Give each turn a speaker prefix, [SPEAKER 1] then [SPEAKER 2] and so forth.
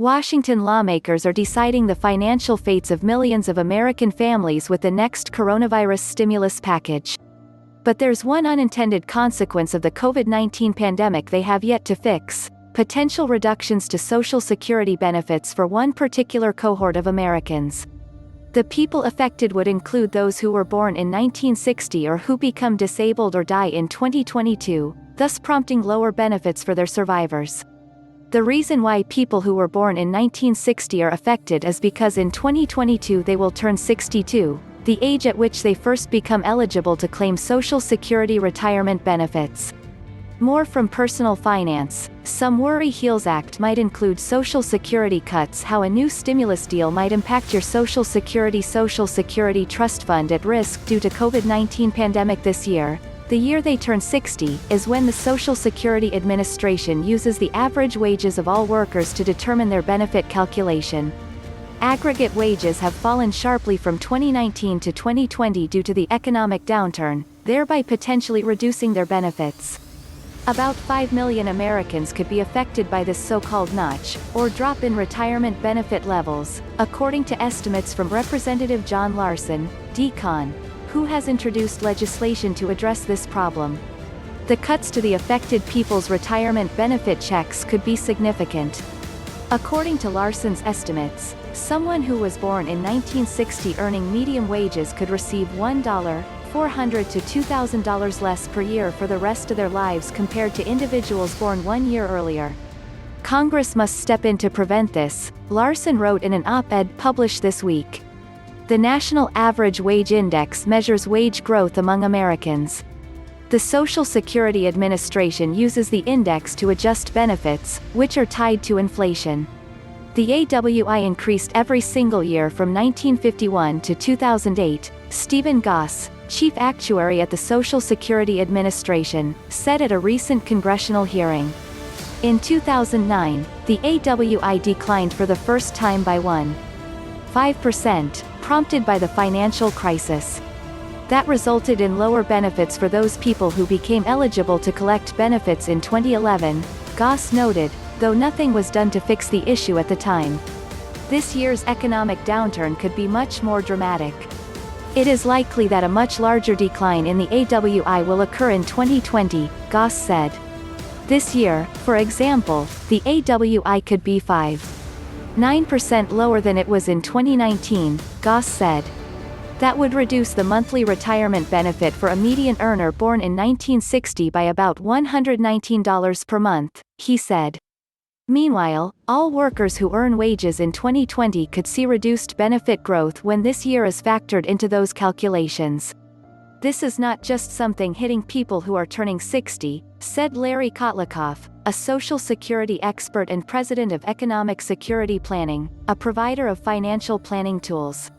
[SPEAKER 1] Washington lawmakers are deciding the financial fates of millions of American families with the next coronavirus stimulus package. But there's one unintended consequence of the COVID-19 pandemic they have yet to fix: potential reductions to Social Security benefits for one particular cohort of Americans. The people affected would include those who were born in 1960 or who become disabled or die in 2022, thus prompting lower benefits for their survivors. The reason why people who were born in 1960 are affected is because in 2022 they will turn 62, the age at which they first become eligible to claim Social Security retirement benefits. More from Personal Finance: some worry HEALS Act might include Social Security cuts. How a new stimulus deal might impact your Social Social Security trust fund at risk due to COVID-19 pandemic. This year, the year they turn 60, is when the Social Security Administration uses the average wages of all workers to determine their benefit calculation. Aggregate wages have fallen sharply from 2019 to 2020 due to the economic downturn, thereby potentially reducing their benefits. About 5 million Americans could be affected by this so-called notch, or drop in retirement benefit levels, according to estimates from Representative John Larson, D-Conn, who has introduced legislation to address this problem. The cuts to the affected people's retirement benefit checks could be significant. According to Larson's estimates, someone who was born in 1960 earning medium wages could receive $1,400 to $2,000 less per year for the rest of their lives compared to individuals born 1 year earlier. Congress must step in to prevent this, Larson wrote in an op-ed published this week. The National Average Wage Index measures wage growth among Americans. The Social Security Administration uses the index to adjust benefits, which are tied to inflation. The AWI increased every single year from 1951 to 2008, Stephen Goss, chief actuary at the Social Security Administration, said at a recent congressional hearing. In 2009, the AWI declined for the first time by 1.5%, prompted by the financial crisis. That resulted in lower benefits for those people who became eligible to collect benefits in 2011, Goss noted, though nothing was done to fix the issue at the time. This year's economic downturn could be much more dramatic. It is likely that a much larger decline in the AWI will occur in 2020, Goss said. This year, for example, the AWI could be 5.9% lower than it was in 2019, Goss said. That would reduce the monthly retirement benefit for a median earner born in 1960 by about $119 per month, he said. Meanwhile, all workers who earn wages in 2020 could see reduced benefit growth when this year is factored into those calculations. This is not just something hitting people who are turning 60, said Larry Kotlikoff, a Social Security expert and president of Economic Security Planning, a provider of financial planning tools.